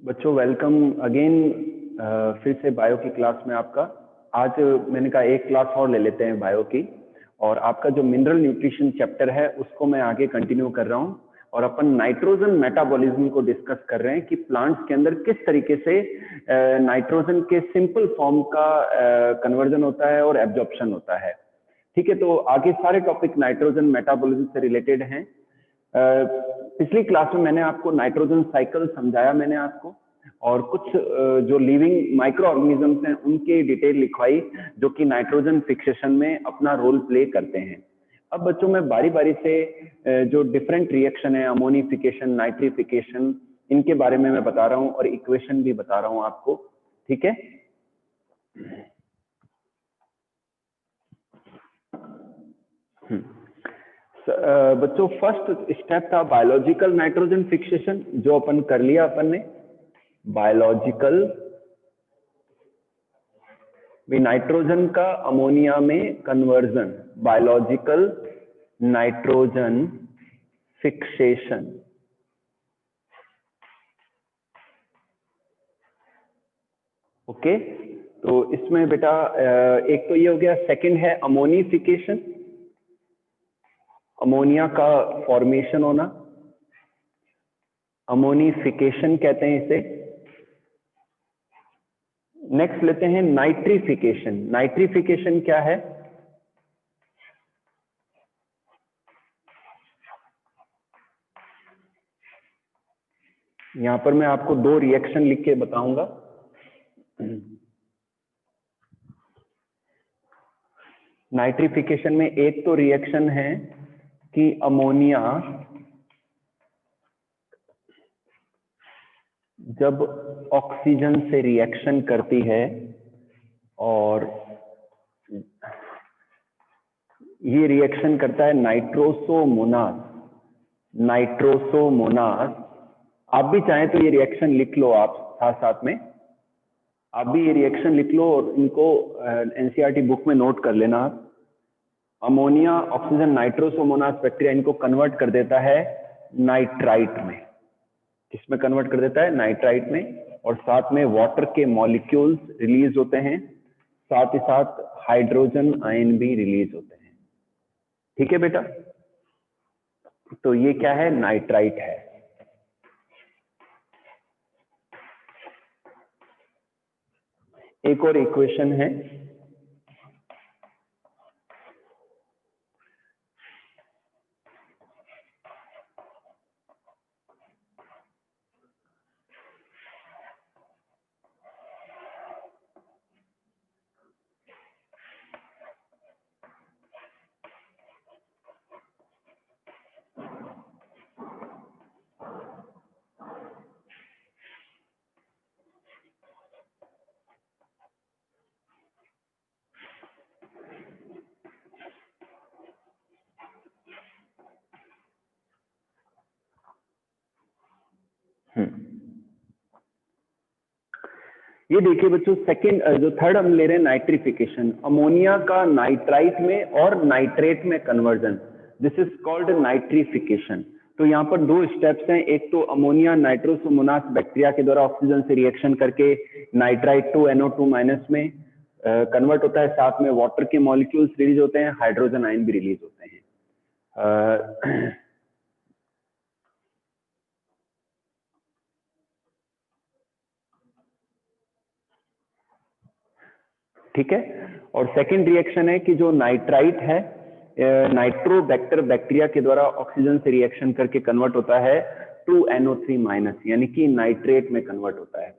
बच्चों welcome again फिर से बायो की क्लास में आपका। आज मैंने कहा एक क्लास और ले लेते हैं बायो की, और आपका जो मिनरल न्यूट्रिशन चैप्टर है उसको मैं आगे कंटिन्यू कर रहा हूं। और अपन नाइट्रोजन मेटाबॉलिज्म को डिस्कस कर रहे हैं कि प्लांट्स के अंदर किस तरीके से नाइट्रोजन के सिंपल फॉर्म का कन्वर्जन होता है और एब्जॉर्प्शन होता है। ठीक है, तो आगे सारे टॉपिक नाइट्रोजन मेटाबॉलिज्म से रिलेटेड हैं। पिछली क्लास में मैंने आपको नाइट्रोजन साइकिल समझाया मैंने आपको, और कुछ जो लिविंग माइक्रो ऑर्गेनिजम्स हैं उनके डिटेल लिखवाई जो कि नाइट्रोजन फिक्सेशन में अपना रोल प्ले करते हैं। अब बच्चों मैं बारी बारी से जो डिफरेंट रिएक्शन है, अमोनिफिकेशन, नाइट्रिफिकेशन, इनके बारे में मैं बता रहा हूं और इक्वेशन भी बता रहा हूं आपको। ठीक है, बच्चों फर्स्ट स्टेप था बायोलॉजिकल नाइट्रोजन फिक्सेशन, जो अपन कर लिया अपन ने। बायोलॉजिकल नाइट्रोजन का अमोनिया में conversion, biological nitrogen fixation. Okay, तो इसमें बेटा एक तो ये हो गया। सेकंड है अमोनिफिकेशन, अमोनिया का फॉर्मेशन होना, अमोनिफिकेशन कहते हैं इसे। नेक्स्ट लेते हैं नाइट्रिफिकेशन। नाइट्रिफिकेशन क्या है? यहां पर मैं आपको दो रिएक्शन लिख के बताऊंगा। नाइट्रिफिकेशन में एक तो रिएक्शन है कि अमोनिया जब ऑक्सीजन से रिएक्शन करती है, और ये रिएक्शन करता है नाइट्रोसोमोनास। नाइट्रोसोमोनास, आप भी चाहें तो ये रिएक्शन लिख लो, आप साथ साथ में आप भी ये रिएक्शन लिख लो और इनको एनसीईआरटी बुक में नोट कर लेना। अमोनिया ऑक्सीजन नाइट्रोसोमोनास बैक्टीरिया इनको कन्वर्ट कर देता है नाइट्राइट में। किसमें कन्वर्ट कर देता है? नाइट्राइट में। और साथ में वाटर के मॉलिक्यूल्स रिलीज होते हैं, साथ ही साथ हाइड्रोजन आयन भी रिलीज होते हैं। ठीक है बेटा, तो ये क्या है? नाइट्राइट है। एक और इक्वेशन है, ये देखिए बच्चों, सेकंड जो थर्ड हम ले रहे हैं नाइट्रिफिकेशन, अमोनिया का नाइट्राइट में और नाइट्रेट में conversion, this is called nitrification. तो यहाँ पर दो स्टेप्स हैं। एक तो अमोनिया नाइट्रोसोमोनास बैक्टीरिया के द्वारा ऑक्सीजन से रिएक्शन करके नाइट्राइट टू NO2- में कन्वर्ट होता है, साथ में वाटर के मॉलिक्यूल्स रिलीज होते हैं, हाइड्रोजन आयन भी रिलीज होते हैं। ठीक है, और सेकंड रिएक्शन है कि जो नाइट्राइट है नाइट्रोबैक्टर बैक्टीरिया के द्वारा ऑक्सीजन से रिएक्शन करके कन्वर्ट होता है टू NO3-, यानी कि नाइट्रेट में कन्वर्ट होता है।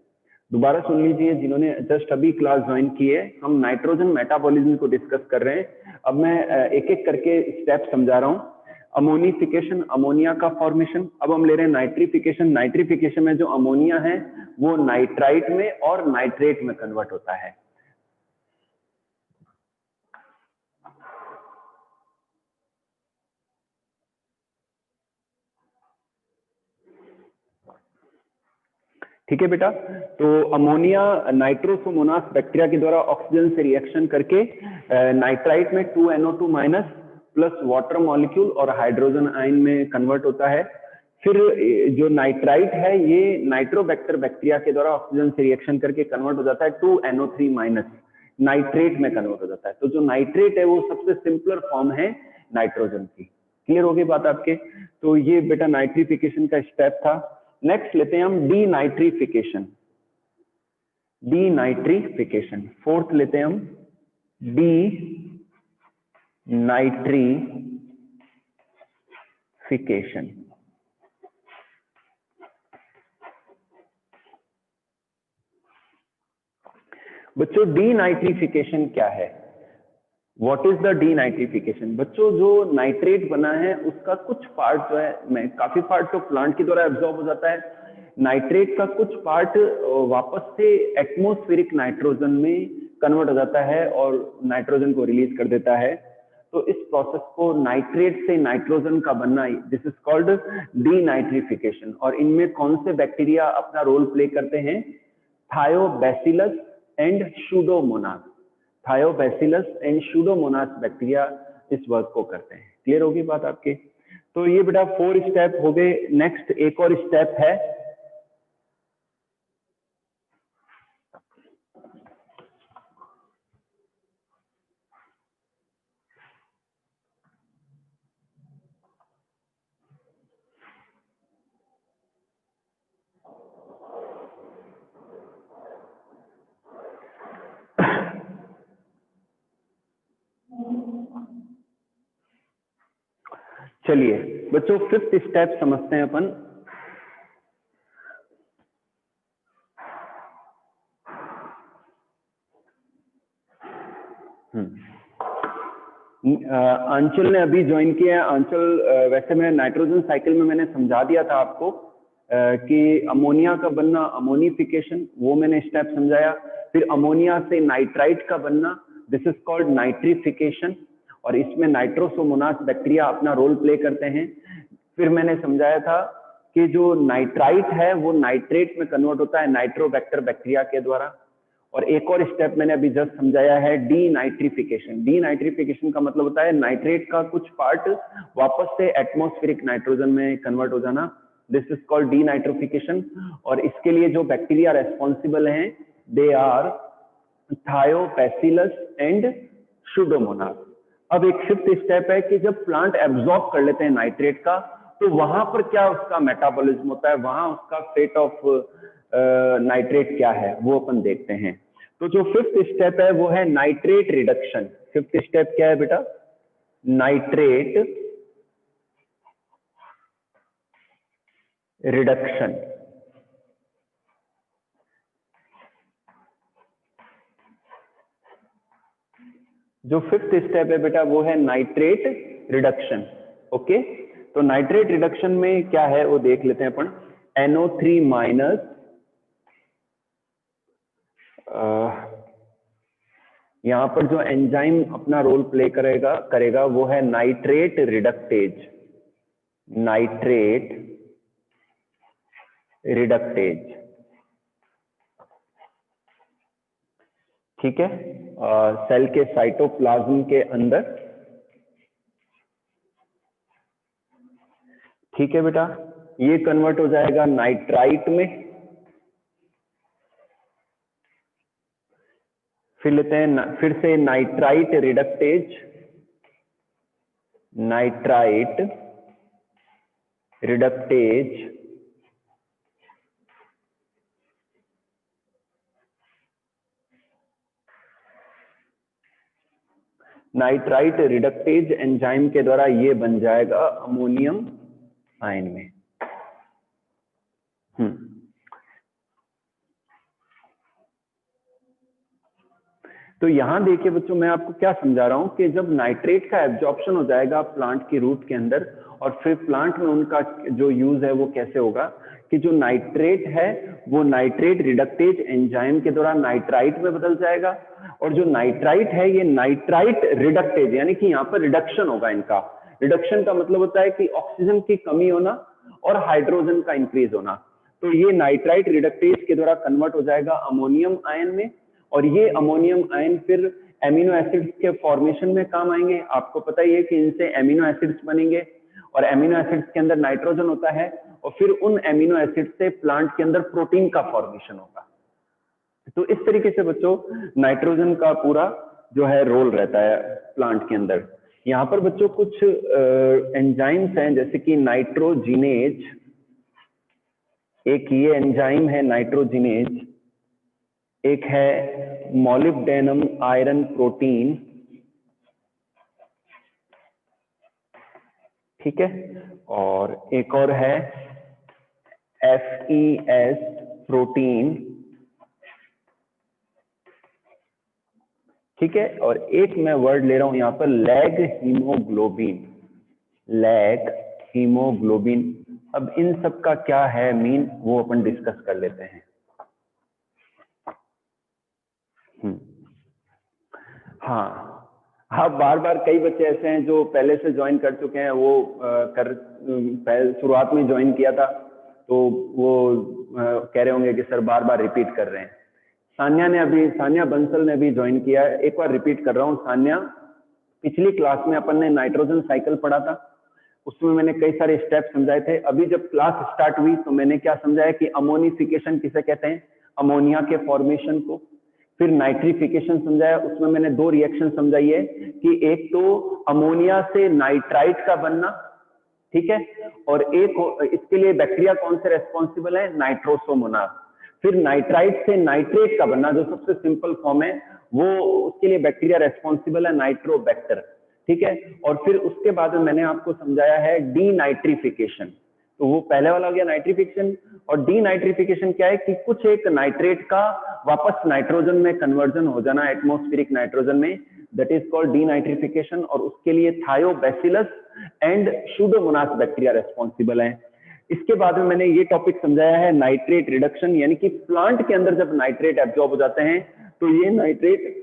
दोबारा सुन लीजिए जिन्होंने जस्ट अभी क्लास ज्वाइन की है, हम नाइट्रोजन मेटाबॉलिज्म को डिस्कस कर रहे हैं। अब मैं एक एक करके स्टेप समझा रहा हूं। अमोनिफिकेशन, अमोनिया का फॉर्मेशन। अब हम ले रहे हैं नाइट्रिफिकेशन। नाइट्रिफिकेशन में जो अमोनिया है वो नाइट्राइट में और नाइट्रेट में कन्वर्ट होता है। ठीक है बेटा, तो अमोनिया नाइट्रोसोमोनास बैक्टीरिया के द्वारा ऑक्सीजन से रिएक्शन करके नाइट्राइट में 2NO2- प्लस वाटर मॉलिक्यूल और हाइड्रोजन आयन में कन्वर्ट होता है। फिर जो नाइट्राइट है ये नाइट्रोबैक्टर बैक्टीरिया के द्वारा ऑक्सीजन से रिएक्शन करके कन्वर्ट हो जाता है टू NO3- नाइट्रेट में कन्वर्ट हो जाता है। तो जो नाइट्रेट है वो सबसे सिंपलर फॉर्म है नाइट्रोजन की। क्लियर होगी बात आपके? तो ये बेटा नाइट्रिफिकेशन का स्टेप था। नेक्स्ट लेते हैं हम डीनाइट्रिफिकेशन। डीनाइट्रिफिकेशन फोर्थ लेते हैं हम डीनाइट्रिफिकेशन। बच्चों डीनाइट्रिफिकेशन क्या है? What is the denitrification? बच्चों जो नाइट्रेट बना है उसका कुछ पार्ट जो है, काफी पार्ट तो प्लांट के द्वारा एब्जॉर्ब हो जाता है, नाइट्रेट का कुछ पार्ट वापस से एटमॉस्फेरिक नाइट्रोजन में कन्वर्ट हो जाता है और नाइट्रोजन को रिलीज कर देता है। तो इस प्रोसेस को नाइट्रेट से नाइट्रोजन का बनना, दिस इज कॉल्ड डीनाइट्रिफिकेशन। और इनमें कौन से बैक्टीरिया अपना रोल प्ले करते हैं? Thiobacillus and Pseudomonas. Thiobacillus and Pseudomonas bacteria इस वर्क को करते हैं। क्लियर होगी बात आपके? तो ये बेटा 4 स्टेप हो गए। नेक्स्ट एक और स्टेप है चलिए बच्चों 5th स्टेप समझते हैं अपन। आंचल ने अभी ज्वाइन किया है। आंचल, वैसे मैं नाइट्रोजन साइकिल में मैंने समझा दिया था आपको कि अमोनिया का बनना, अमोनिफिकेशन, वो मैंने स्टेप समझाया। फिर अमोनिया से नाइट्राइट का बनना, दिस इज कॉल्ड नाइट्रिफिकेशन, और इसमें नाइट्रोसोमोनास बैक्टीरिया अपना रोल प्ले करते हैं। फिर मैंने समझाया था कि जो नाइट्राइट है वो नाइट्रेट में कन्वर्ट होता है नाइट्रोबैक्टर बैक्टीरिया के द्वारा। और एक और स्टेप मैंने अभी जस्ट समझाया है डीनाइट्रिफिकेशन। डीनाइट्रिफिकेशन का मतलब होता है नाइट्रेट का कुछ पार्ट वापस से एटमॉस्फेरिक नाइट्रोजन में कन्वर्ट हो जाना, दिस इज कॉल्ड डीनाइट्रिफिकेशन। और इसके लिए जो बैक्टीरिया रेस्पॉन्सिबल हैं they are thiobacillus and pseudomonas. अब एक 5th स्टेप है कि जब प्लांट एब्जॉर्ब कर लेते हैं नाइट्रेट का, तो वहां पर क्या उसका मेटाबॉलिज्म होता है, वहां उसका फेट ऑफ नाइट्रेट क्या है वो अपन देखते हैं। तो जो 5th स्टेप है वो है नाइट्रेट रिडक्शन। 5th स्टेप क्या है बेटा? Nitrate reduction. जो 5th स्टेप है बेटा वो है नाइट्रेट रिडक्शन। ओके, तो नाइट्रेट रिडक्शन में क्या है वो देख लेते हैं अपन। NO3-, यहां पर जो एंजाइम अपना रोल प्ले करेगा वो है नाइट्रेट रिडक्टेज। नाइट्रेट रिडक्टेज, ठीक है, सेल के साइटोप्लाज्म के अंदर। ठीक है बेटा, ये कन्वर्ट हो जाएगा नाइट्राइट में। फिर लेते हैं फिर से nitrite reductase. Nitrite reductase nitrite reductase enzyme के द्वारा ये बन जाएगा अमोनियम आयन में। तो यहां देखिए बच्चों, मैं आपको क्या समझा रहा हूं कि जब नाइट्रेट का एब्जॉर्प्शन हो जाएगा प्लांट की रूट के अंदर, और फिर प्लांट में उनका जो यूज है वो कैसे होगा कि जो नाइट्रेट है वो नाइट्रेट रिडक्टेज एंजाइम के द्वारा नाइट्राइट में बदल जाएगा, और जो नाइट्राइट है ये नाइट्राइट रिडक्टेज, यानी कि यहाँ पर रिडक्शन होगा इनका। रिडक्शन का मतलब होता है कि ऑक्सीजन की कमी होना और हाइड्रोजन का इंक्रीज होना। तो ये नाइट्राइट रिडक्टेज के द्वारा कन्वर्ट हो जाएगा अमोनियम आयन में, और ये अमोनियम आयन फिर एमिनो एसिड्स के फॉर्मेशन में काम आएंगे। आपको पता ही है कि इनसे एमिनो एसिड्स बनेंगे, और एमिनो एसिड्स के अंदर नाइट्रोजन होता है, और फिर उन एमिनो एसिड से प्लांट के अंदर प्रोटीन का फॉर्मेशन होगा। तो इस तरीके से बच्चों नाइट्रोजन का पूरा जो है रोल रहता है प्लांट के अंदर। यहाँ पर बच्चों कुछ एंजाइम्स हैं जैसे कि नाइट्रोजिनेज, एक ये एंजाइम है नाइट्रोजिनेज, एक है मॉलिब्डेनम आयरन प्रोटीन, ठीक है, और एक और है FES प्रोटीन, ठीक है, और एक मैं वर्ड ले रहा हूं यहां पर लैग हीमोग्लोबिन, लैग हीमोग्लोबिन। अब इन सब का क्या है मीन वो अपन डिस्कस कर लेते हैं। हाँ, बार बार कई बच्चे ऐसे हैं जो पहले से ज्वाइन कर चुके हैं, वो शुरुआत में ज्वाइन किया था तो वो कह रहे होंगे कि सर बार बार रिपीट कर रहे हैं। सान्या बंसल ने भी ज्वाइन किया है, एक बार रिपीट कर रहा हूँ। सान्या, पिछली क्लास में अपन ने नाइट्रोजन साइकिल पढ़ा था, उसमें मैंने कई सारे स्टेप समझाए थे। अभी जब क्लास स्टार्ट हुई तो मैंने क्या समझाया कि अमोनिफिकेशन किसे कहते हैं, अमोनिया के फॉर्मेशन को। फिर नाइट्रिफिकेशन समझाया, उसमें मैंने 2 रिएक्शन समझाई है कि एक तो अमोनिया से नाइट्राइट का बनना, ठीक है, और एक इसके लिए बैक्टीरिया कौन से रेस्पॉन्सिबल है, नाइट्रोसोमोनास। फिर नाइट्राइट से नाइट्रेट का बनना जो सबसे सिंपल फॉर्म है, वो उसके लिए बैक्टीरिया रेस्पॉन्सिबल है, नाइट्रोबैक्टर, ठीक है। और फिर उसके बाद में मैंने आपको समझाया है डीनाइट्रिफिकेशन, तो वो पहले वाला हो गया नाइट्रिफिकेशन। और डीनाइट्रिफिकेशन क्या है कि कुछ एक नाइट्रेट का वापस नाइट्रोजन में कन्वर्जन हो जाना एटमॉस्फेरिक नाइट्रोजन में, दैट इज कॉल्ड डीनाइट्रिफिकेशन। और उसके लिए Thiobacillus and Pseudomonas bacteria responsible है। इसके बाद में मैंने ये टॉपिक समझाया है नाइट्रेट रिडक्शन, यानी कि प्लांट के अंदर जब नाइट्रेट एब्जॉर्ब हो जाते हैं तो ये नाइट्रेट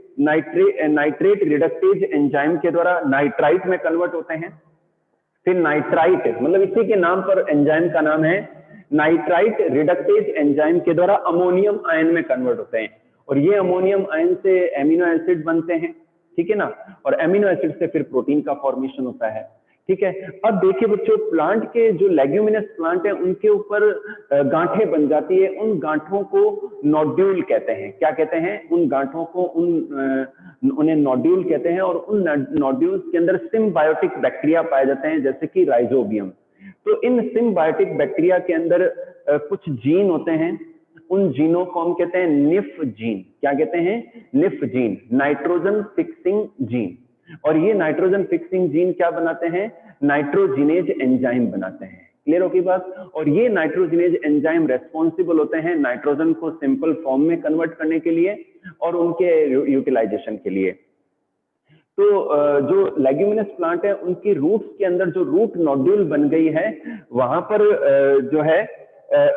रिडक्टेज एंजाइम के द्वारा नाइट्राइट में कन्वर्ट होते हैं। फिर नाइट्राइट, मतलब इसी के नाम पर एंजाइम का नाम है, नाइट्राइट रिडक्टेज एंजाइम के द्वारा अमोनियम आयन में कन्वर्ट होते हैं, और ये अमोनियम आयन से एमिनो एसिड बनते हैं, ठीक है ना, और एमिनो एसिड से फिर प्रोटीन का फॉर्मेशन होता है, ठीक है। अब देखिए बच्चों, प्लांट के जो लेग्यूमिनस प्लांट है उनके ऊपर गांठें बन जाती है, उन गांठों को नोड्यूल कहते हैं। क्या कहते हैं उन गांठों को, उन्हें नोड्यूल कहते हैं। और उन नोड्यूल्स के अंदर सिम्बायोटिक बैक्टीरिया पाए जाते हैं जैसे कि राइजोबियम। तो इन सिम्बायोटिक बैक्टीरिया के अंदर कुछ जीन होते हैं, उन जीनों को हम कहते हैं निफ जीन। क्या कहते हैं, nif gene, nitrogen fixing gene. और ये नाइट्रोजन फिक्सिंग जीन क्या बनाते हैं, नाइट्रोजिनेज एंजाइम बनाते हैं। क्लियर होगी बात। और ये नाइट्रोजिनेज एंजाइम रेस्पॉन्सिबल होते हैं नाइट्रोजन को सिंपल फॉर्म में कन्वर्ट करने के लिए और उनके यूटिलाइजेशन के लिए। तो जो लेग्यूमिनस प्लांट है उनकी रूट्स के अंदर जो रूट नोड्यूल बन गई है, वहां पर जो है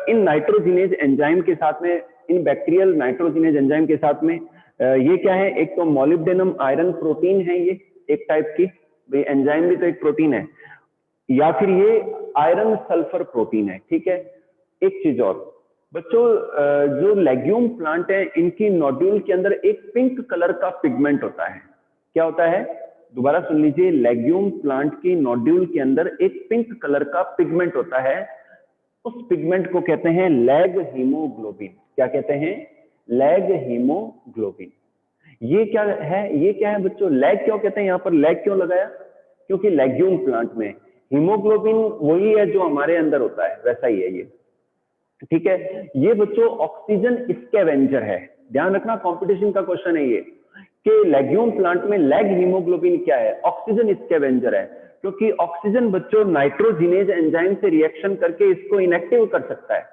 इन नाइट्रोजिनेज एंजाइम के साथ में, इन बैक्टीरियल नाइट्रोजिनेज एंजाइम के साथ में ये क्या है, एक तो मॉलिब्डेनम आयरन प्रोटीन है, ये एक टाइप की, भाई एंजाइम भी तो एक प्रोटीन है, या फिर ये आयरन सल्फर प्रोटीन है, ठीक है। एक चीज और बच्चों, जो लेग्यूम प्लांट है इनकी नोड्यूल के अंदर एक पिंक कलर का पिगमेंट होता है। क्या होता है, दोबारा सुन लीजिए, लेग्यूम प्लांट की नोड्यूल के अंदर एक पिंक कलर का पिगमेंट होता है, उस पिगमेंट को कहते हैं लैग हीमोग्लोबिन। क्या कहते हैं, लैग हीमोग्लोबिन। ये क्या है बच्चों, लैग क्यों कहते हैं, यहाँ पर लैग क्यों लगाया, क्योंकि लेग्यूम प्लांट में हीमोग्लोबिन वही है जो हमारे अंदर होता है, वैसा ही है ये, ठीक है। ये बच्चों ऑक्सीजन स्कैवेंजर है, ध्यान रखना, कंपटीशन का क्वेश्चन है ये कि लेग्यूम प्लांट में लैग हीमोग्लोबिन क्या है, ऑक्सीजन स्कैवेंजर है, क्योंकि ऑक्सीजन बच्चों नाइट्रोजिनेज एंजाइम से रिएक्शन करके इसको इनएक्टिव कर सकता है,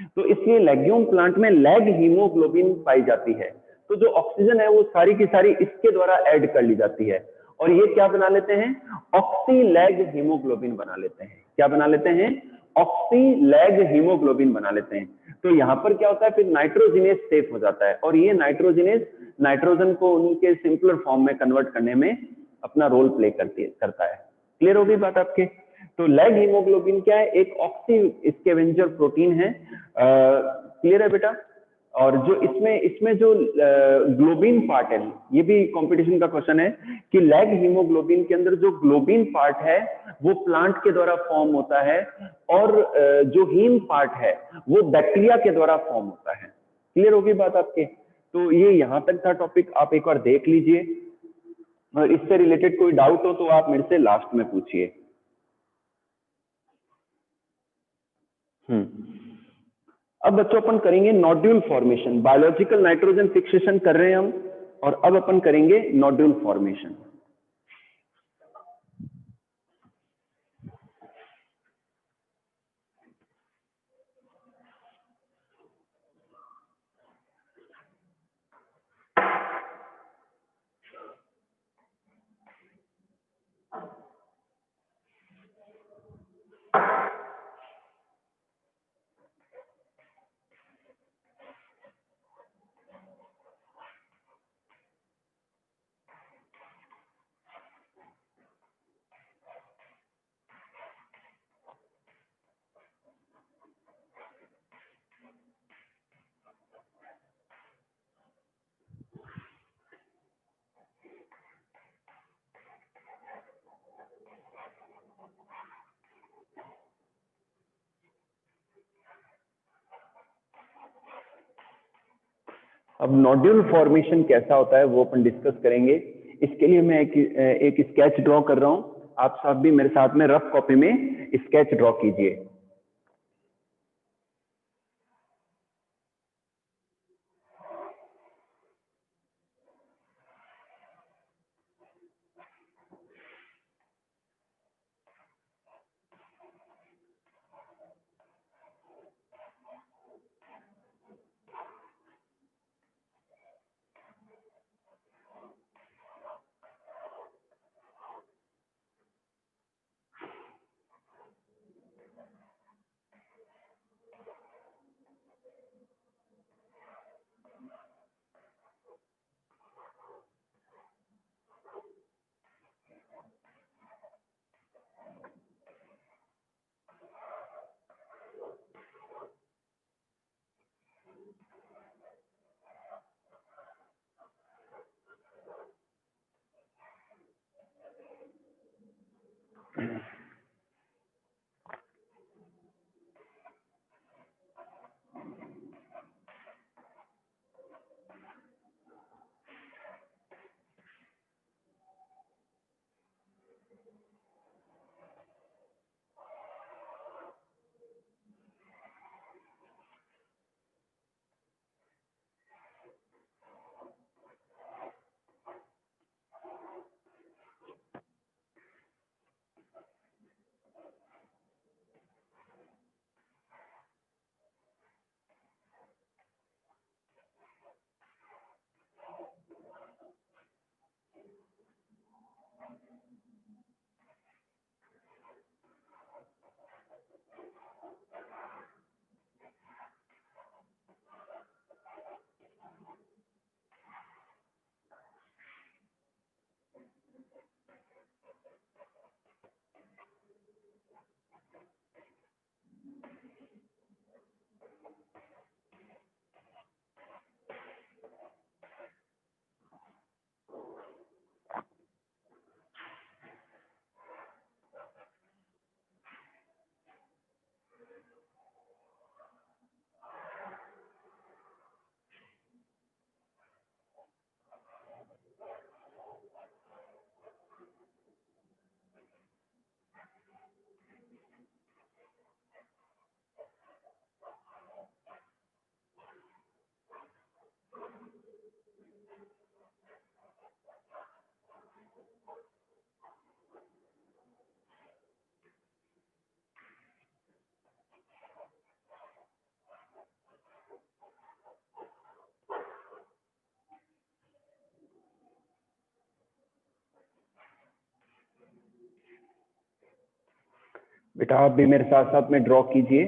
तो इसलिए लेग्यूम प्लांट में लैग हीमोग्लोबिन पाई जाती है। तो जो ऑक्सीजन है वो सारी की सारी इसके द्वारा ऐड कर ली जाती है, और ये क्या बना लेते हैं, ऑक्सी लैग हीमोग्लोबिन बना लेते हैं। क्या बना लेते हैं, ऑक्सी लैग हीमोग्लोबिन बना लेते हैं। तो यहाँ पर क्या होता है, फिर नाइट्रोजिनेज सेफ हो जाता है, और ये नाइट्रोजिनेज नाइट्रोजन को उनके सिंपलर फॉर्म में कन्वर्ट करने में अपना रोल प्ले करता है। क्लियर हो गई बात आपके। तो लैग हीमोग्लोबिन क्या है, एक ऑक्सी स्कैवेंजर प्रोटीन है। क्लियर है बेटा। और जो इसमें जो ग्लोबिन पार्ट है, ये भी कंपटीशन का क्वेश्चन है कि लैग हीमोग्लोबिन के अंदर जो ग्लोबिन पार्ट है वो प्लांट के द्वारा फॉर्म होता है, और जो हीम पार्ट है वो बैक्टीरिया के द्वारा फॉर्म होता है। क्लियर होगी बात आपके? तो ये यहाँ तक था टॉपिक, आप एक बार देख लीजिए, और इससे रिलेटेड कोई डाउट हो तो आप मेरे से लास्ट में पूछिए। अब बच्चों अपन करेंगे nodule formation. Biological nitrogen fixation कर रहे हैं हम, और अब अपन करेंगे नोड्यूल फॉर्मेशन। अब नोड्यूल फॉर्मेशन कैसा होता है वो अपन डिस्कस करेंगे। इसके लिए मैं एक स्केच ड्रॉ कर रहा हूं, आप सब भी मेरे साथ में रफ कॉपी में स्केच ड्रॉ कीजिए। बेटा आप भी मेरे साथ साथ में ड्रॉ कीजिए,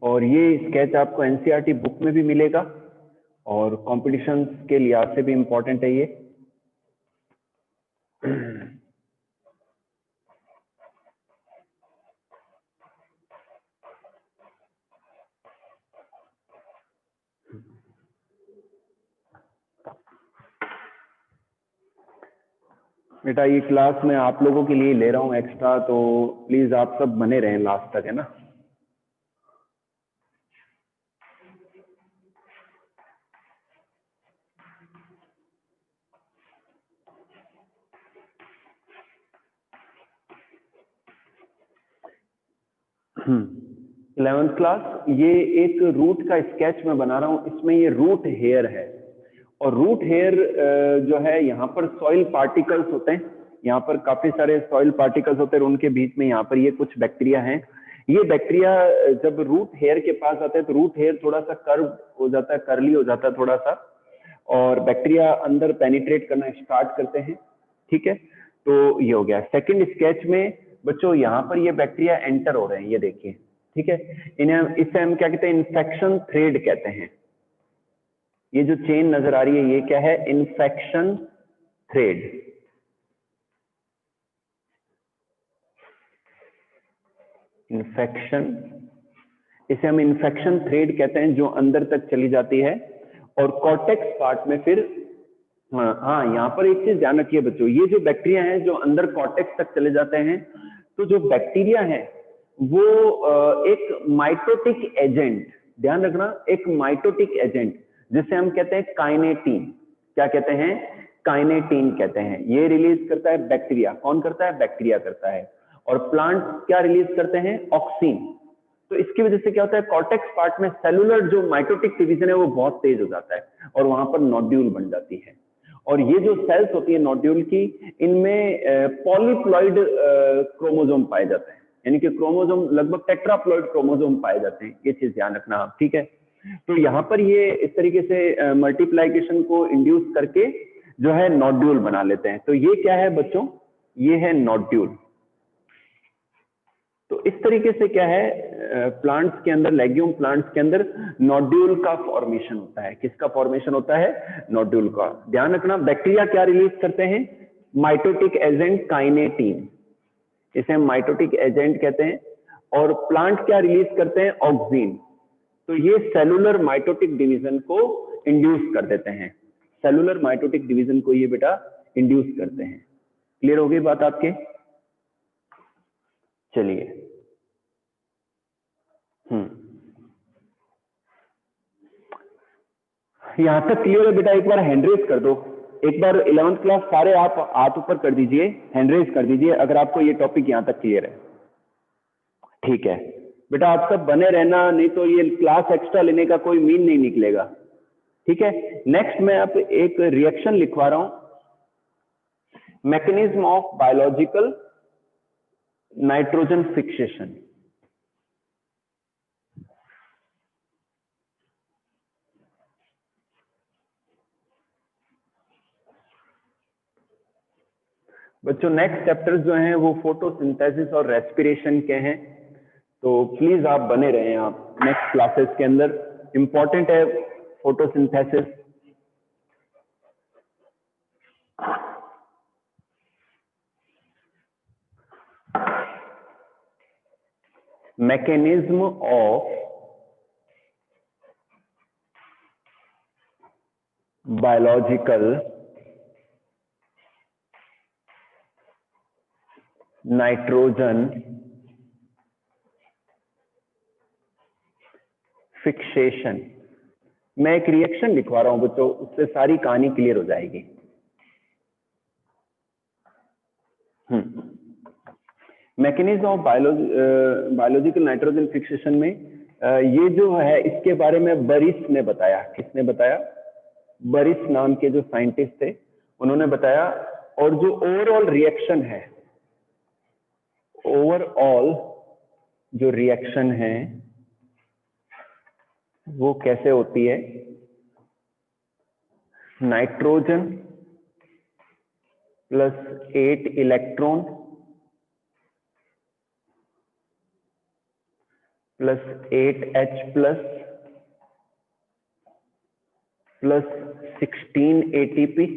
और ये स्केच आपको एनसीईआरटी बुक में भी मिलेगा, और कॉम्पिटिशन के लिहाज से भी इम्पोर्टेंट है ये। बेटा ये क्लास मैं आप लोगों के लिए ले रहा हूँ एक्स्ट्रा, तो प्लीज आप सब बने रहें लास्ट तक, है ना। इलेवेंथ क्लास, ये एक रूट का स्केच मैं बना रहा हूँ। इसमें ये रूट हेयर है, और रूट हेयर जो है यहाँ पर सॉइल पार्टिकल्स होते हैं, यहाँ पर काफी सारे सॉइल पार्टिकल्स होते हैं, और उनके बीच में यहाँ पर ये कुछ बैक्टीरिया हैं। ये बैक्टीरिया जब रूट हेयर के पास आते हैं तो रूट हेयर थोड़ा सा कर्व हो जाता है, कर्ली हो जाता है थोड़ा सा, और बैक्टीरिया अंदर पेनिट्रेट करना स्टार्ट करते हैं। ठीक है, तो ये हो गया। सेकंड स्केच में बच्चों यहाँ पर ये बैक्टीरिया एंटर हो रहे हैं, ये देखिए। ठीक है, इन्हें इससे हम क्या कहते हैं, इन्फेक्शन थ्रेड कहते हैं। ये जो चेन नजर आ रही है ये क्या है, इन्फेक्शन थ्रेड। इन्फेक्शन, इसे हम इन्फेक्शन थ्रेड कहते हैं, जो अंदर तक चली जाती है। और कॉर्टेक्स पार्ट में फिर हाँ यहाँ पर एक चीज ध्यान रखिए बच्चों, ये जो बैक्टीरिया हैं जो अंदर कॉर्टेक्स तक चले जाते हैं, तो जो बैक्टीरिया है वो एक माइटोटिक एजेंट, ध्यान रखना, एक माइटोटिक एजेंट जिसे हम कहते हैं काइनेटीन। क्या कहते हैं, काइनेटीन कहते हैं। ये रिलीज करता है बैक्टीरिया। कौन करता है, बैक्टीरिया करता है। और प्लांट क्या रिलीज करते हैं, ऑक्सीन। तो इसकी वजह से क्या होता है, कॉर्टेक्स पार्ट में सेलुलर जो माइटोटिक डिवीजन है वो बहुत तेज हो जाता है, और वहां पर नोड्यूल बन जाती है। और ये जो सेल्स होती है नोड्यूल की, इनमें पॉलीप्लॉइड क्रोमोसोम पाए जाते हैं, यानी कि क्रोमोसोम लगभग टेट्राप्लॉइड क्रोमोसोम पाए जाते हैं। ये चीज ध्यान रखना आप, ठीक है। तो यहाँ पर ये इस तरीके से मल्टीप्लाइकेशन को इंड्यूस करके जो है नोड्यूल बना लेते हैं। तो ये क्या है बच्चों, ये है नोड्यूल। तो इस तरीके से क्या है, प्लांट्स के अंदर, लेग्यूम प्लांट्स के अंदर नोड्यूल का फॉर्मेशन होता है। किसका फॉर्मेशन होता है, नोड्यूल का। ध्यान रखना, बैक्टीरिया क्या रिलीज करते हैं, माइटोटिक एजेंट काइनेटीन, इसे हम माइटोटिक एजेंट कहते हैं। और प्लांट क्या रिलीज करते हैं, ऑक्सीन। तो ये सेलुलर माइटोटिक डिवीजन को इंड्यूस कर देते हैं, सेलुलर माइटोटिक डिवीजन को ये बेटा इंड्यूस करते हैं। क्लियर हो गई बात आपके, चलिए। यहां तक क्लियर है बेटा, एक बार हैंड रेज कर दो। एक बार 11th क्लास सारे आप हाथ ऊपर कर दीजिए, हैंड रेज कर दीजिए अगर आपको ये टॉपिक यहां तक क्लियर है। ठीक है बेटा, आप सब बने रहना, नहीं तो ये क्लास एक्स्ट्रा लेने का कोई मीन नहीं निकलेगा। ठीक है, नेक्स्ट मैं आप एक रिएक्शन लिखवा रहा हूं, mechanism of biological nitrogen fixation. बच्चों नेक्स्ट चैप्टर्स जो हैं वो फोटोसिंथेसिस और रेस्पिरेशन के हैं, तो प्लीज आप बने रहें आप नेक्स्ट क्लासेस के अंदर। इंपॉर्टेंट है photosynthesis. Mechanism of biological nitrogen fixation. मैं एक रिएक्शन लिखवा रहा हूं बच्चों, उससे सारी कहानी क्लियर हो जाएगी। Mechanism of biological nitrogen fixation में ये जो है इसके बारे में बरिस ने बताया। किसने बताया, बरिस नाम के जो साइंटिस्ट थे उन्होंने बताया। और जो ओवरऑल रिएक्शन है, ओवरऑल जो रिएक्शन है वो कैसे होती है, nitrogen plus 8 electron plus 8H plus 16 ATP,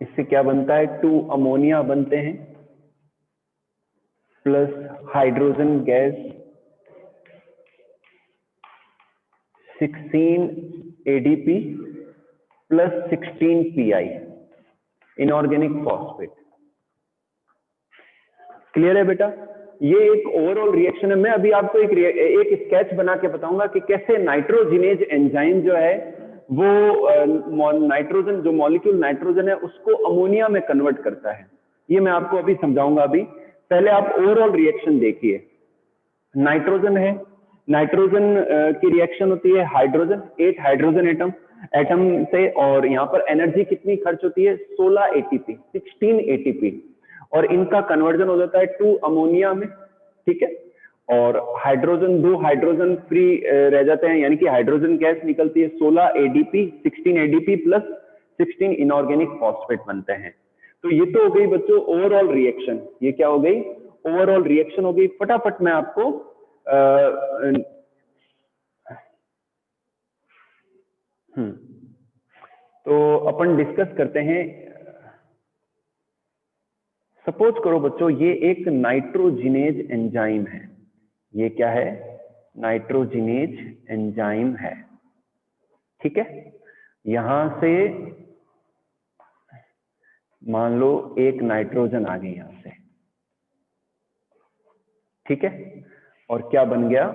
इससे क्या बनता है, 2 अमोनिया बनते हैं, plus hydrogen gas 16 ADP plus 16 PI inorganic phosphate. Clear है बेटा? ये एक ओवरऑल रिएक्शन है। मैं अभी आपको एक स्केच बना के बताऊंगा कि कैसे नाइट्रोजिनेज एंजाइम जो है वो नाइट्रोजन, जो मॉलिक्यूल नाइट्रोजन है उसको अमोनिया में कन्वर्ट करता है। ये मैं आपको अभी समझाऊंगा। अभी पहले आप ओवरऑल रिएक्शन देखिए। नाइट्रोजन है, नाइट्रोजन की रिएक्शन होती है हाइड्रोजन, 8 हाइड्रोजन एटम से, और यहाँ पर एनर्जी कितनी खर्च होती है 16 ATP, 16 ATP, और इनका कन्वर्जन हो जाता है टू अमोनिया में। ठीक है, और हाइड्रोजन, 2 हाइड्रोजन फ्री रह जाते हैं, यानी कि हाइड्रोजन गैस निकलती है, 16 ADP, 16 ADP plus 16 inorganic phosphate बनते हैं। तो ये तो हो गई बच्चों ओवरऑल रिएक्शन। ये क्या हो गई? ओवरऑल रिएक्शन हो गई। फटाफट मैं आपको तो अपन डिस्कस करते हैं। सपोज करो बच्चों ये एक नाइट्रोजिनेज एंजाइम है। ये क्या है? नाइट्रोजिनेज एंजाइम है। ठीक है, यहां से मान लो एक नाइट्रोजन आ गई यहां से। ठीक है, और क्या बन गया?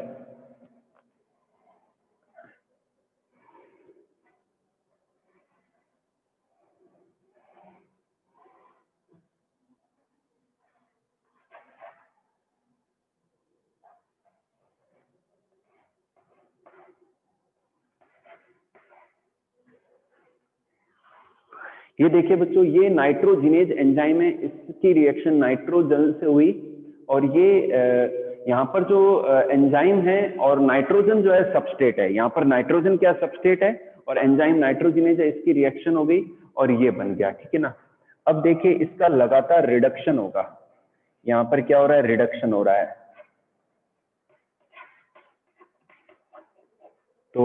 ये देखिए बच्चों, ये नाइट्रोजिनेज एंजाइम है, इसकी रिएक्शन नाइट्रोजन से हुई, और ये यहाँ पर जो एंजाइम है और नाइट्रोजन जो है सबस्ट्रेट है। यहाँ पर नाइट्रोजन क्या सबस्ट्रेट है और एंजाइम नाइट्रोजिनेज है, इसकी रिएक्शन हो गई और ये बन गया। ठीक है ना? अब देखिए इसका लगातार रिडक्शन होगा। यहाँ पर क्या हो रहा है? रिडक्शन हो रहा है। तो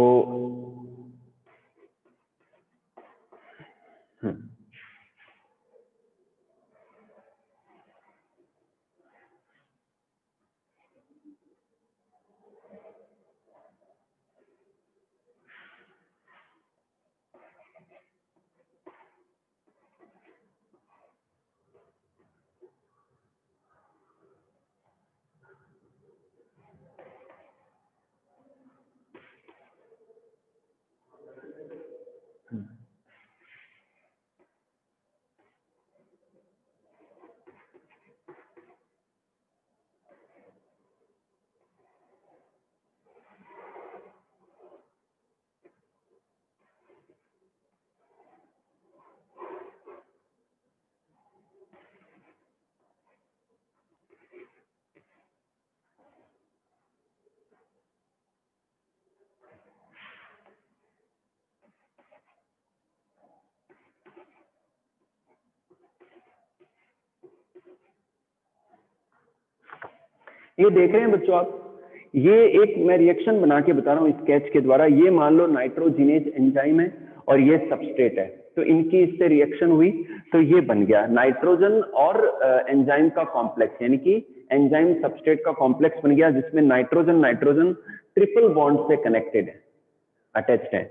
ये देख रहे हैं बच्चों आप, ये एक मैं रिएक्शन बना के बता रहा हूँ स्केच के द्वारा। ये मान लो नाइट्रोजिनेज एंजाइम है और ये सबस्ट्रेट है, तो इनकी इससे रिएक्शन हुई तो ये बन गया नाइट्रोजन और एंजाइम का कॉम्प्लेक्स, यानी कि एंजाइम सबस्ट्रेट का कॉम्प्लेक्स बन गया, जिसमें नाइट्रोजन नाइट्रोजन ट्रिपल बॉन्ड से कनेक्टेड है, अटैच्ड है।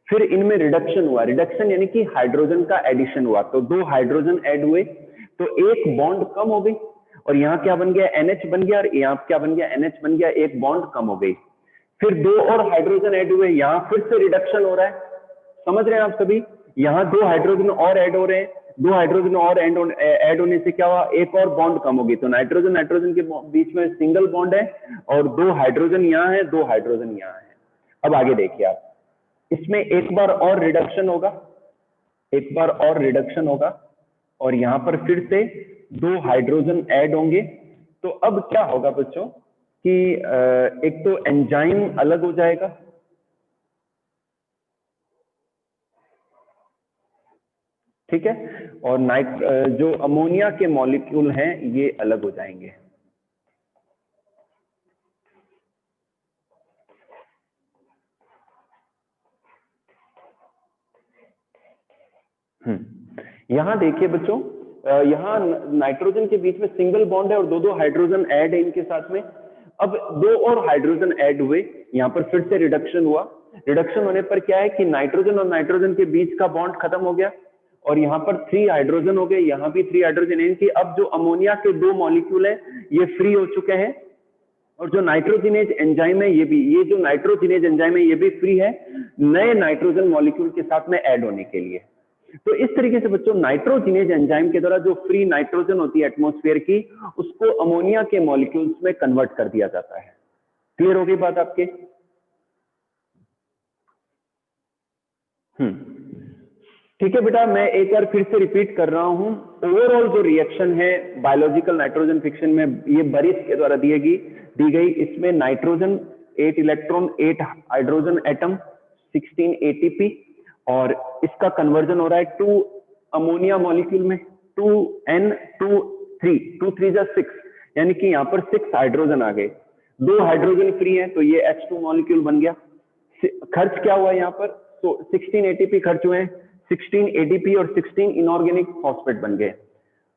फिर इनमें रिडक्शन हुआ, रिडक्शन यानी कि हाइड्रोजन का एडिशन हुआ, तो 2 हाइड्रोजन ऐड हुए तो एक बॉन्ड कम हो गई, और यहाँ क्या बन गया? NH बन गया, और यहाँ क्या बन गया? NH बन गया, एक बॉन्ड कम हो गई। फिर 2 और हाइड्रोजन ऐड हुए, यहाँ फिर से रिडक्शन हो रहा है। समझ रहे हैं आप सभी? यहाँ 2 हाइड्रोजन और ऐड हो रहे हैं, 2 हाइड्रोजन और ऐड होने से क्या हुआ? एक और बॉन्ड कम होगी, तो नाइट्रोजन नाइट्रोजन के बीच में सिंगल बॉन्ड है, और 2 हाइड्रोजन यहाँ है, 2 हाइड्रोजन यहाँ है। अब आगे देखिए आप, इसमें एक बार और रिडक्शन होगा, एक बार और रिडक्शन होगा, और यहां पर फिर से 2 हाइड्रोजन ऐड होंगे। तो अब क्या होगा बच्चों कि एक तो एंजाइम अलग हो जाएगा, ठीक है, और जो अमोनिया के मॉलिक्यूल हैं ये अलग हो जाएंगे। यहां देखिए बच्चों, यहाँ नाइट्रोजन के बीच में सिंगल बॉन्ड है और 2-2 हाइड्रोजन ऐड है इनके साथ में। अब 2 और हाइड्रोजन ऐड हुए, यहाँ पर फिर से रिडक्शन हुआ। रिडक्शन होने पर क्या है कि नाइट्रोजन और नाइट्रोजन के बीच का बॉन्ड खत्म हो गया और यहाँ पर 3 हाइड्रोजन हो गए, यहाँ भी 3 हाइड्रोजन, यानी कि अब जो अमोनिया के 2 मॉलिक्यूल हैं ये फ्री हो चुके हैं और जो नाइट्रोजिनेज एंजाइम है ये जो नाइट्रोजिनेज एंजाइम है ये भी फ्री है नए नाइट्रोजन मॉलिक्यूल के साथ में ऐड होने के लिए। तो इस तरीके से बच्चों नाइट्रोजिनेज एंजाइम के द्वारा जो फ्री नाइट्रोजन होती है एटमॉस्फेयर की उसको अमोनिया के मॉलिक्यूल्स में कन्वर्ट कर दिया जाता है। क्लियर हो गई बात आपके? ठीक है बेटा, मैं एक बार फिर से रिपीट कर रहा हूं। ओवरऑल जो रिएक्शन है बायोलॉजिकल नाइट्रोजन फिक्शन में ये बरिस के द्वारा दी गई। इसमें nitrogen 8 electron 8 hydrogen atom 16 ATP और इसका कन्वर्जन हो रहा है 2 अमोनिया मॉलिक्यूल में 2N2 2 3 6, यानी कि यहाँ पर 6 हाइड्रोजन आ गए, 2 हाइड्रोजन फ्री है तो ये H2 मॉलिक्यूल बन गया। खर्च क्या हुआ यहाँ पर? तो 16 एटीपी खर्च हुए हैं, 16 एटीपी और 16 इनऑर्गेनिक फॉस्फेट बन गए।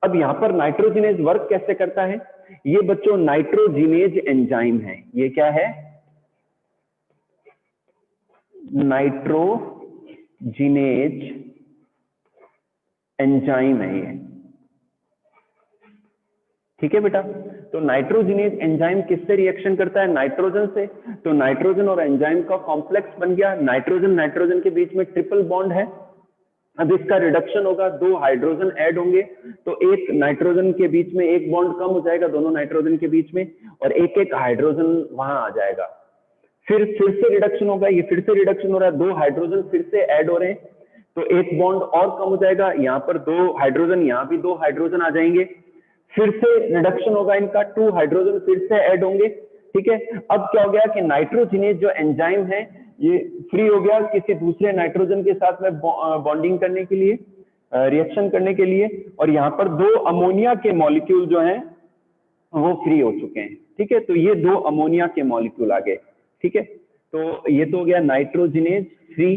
अब यहाँ पर नाइट्रोजिनेज वर्क कैसे करता है? ये बच्चों नाइट्रोजिनेज एंजाइम है। ये क्या है? नाइट्रोजिनेज एंजाइम है ये। ठीक है बेटा, तो नाइट्रोजिनेज एंजाइम किससे रिएक्शन करता है? नाइट्रोजन से। तो नाइट्रोजन और एंजाइम का कॉम्प्लेक्स बन गया। नाइट्रोजन नाइट्रोजन के बीच में ट्रिपल बॉन्ड है। अब इसका रिडक्शन होगा, 2 हाइड्रोजन ऐड होंगे तो एक नाइट्रोजन के बीच में एक बॉन्ड कम हो जाएगा दोनों नाइट्रोजन के बीच में और एक एक हाइड्रोजन वहां आ जाएगा। फिर से रिडक्शन होगा, ये फिर से रिडक्शन हो रहा है, 2 हाइड्रोजन फिर से ऐड हो रहे हैं तो एक बॉन्ड और कम हो जाएगा, यहाँ पर 2 हाइड्रोजन, यहाँ भी 2 हाइड्रोजन आ जाएंगे। फिर से रिडक्शन होगा इनका, 2 हाइड्रोजन फिर से ऐड होंगे। ठीक है, अब क्या हो गया कि नाइट्रोजिनेज जो एंजाइम है ये फ्री हो गया किसी दूसरे नाइट्रोजन के साथ में बॉन्डिंग करने के लिए, रिएक्शन करने के लिए, और यहाँ पर 2 अमोनिया के मॉलिक्यूल जो हैं वो फ्री हो चुके हैं। ठीक है, तो ये 2 अमोनिया के मॉलिक्यूल आ गए। ठीक है, तो ये तो हो गया नाइट्रोजिनेज फ्री।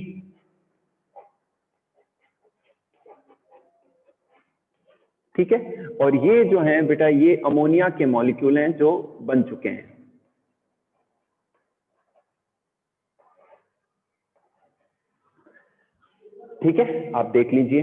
ठीक है, और ये जो है बेटा ये अमोनिया के मॉलिक्यूल हैं जो बन चुके हैं। ठीक है, आप देख लीजिए।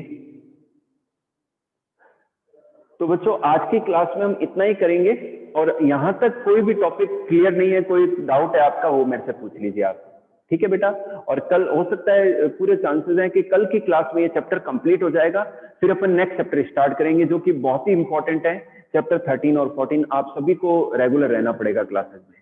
तो बच्चों आज की क्लास में हम इतना ही करेंगे और यहां तक कोई भी टॉपिक क्लियर नहीं है, कोई डाउट है आपका, वो मेरे से पूछ लीजिए आप। ठीक है बेटा, और कल हो सकता है, पूरे चांसेस हैं कि कल की क्लास में ये चैप्टर कंप्लीट हो जाएगा, फिर अपन नेक्स्ट चैप्टर स्टार्ट करेंगे जो कि बहुत ही इंपॉर्टेंट है, चैप्टर 13 और 14। आप सभी को रेगुलर रहना पड़ेगा क्लासेस में।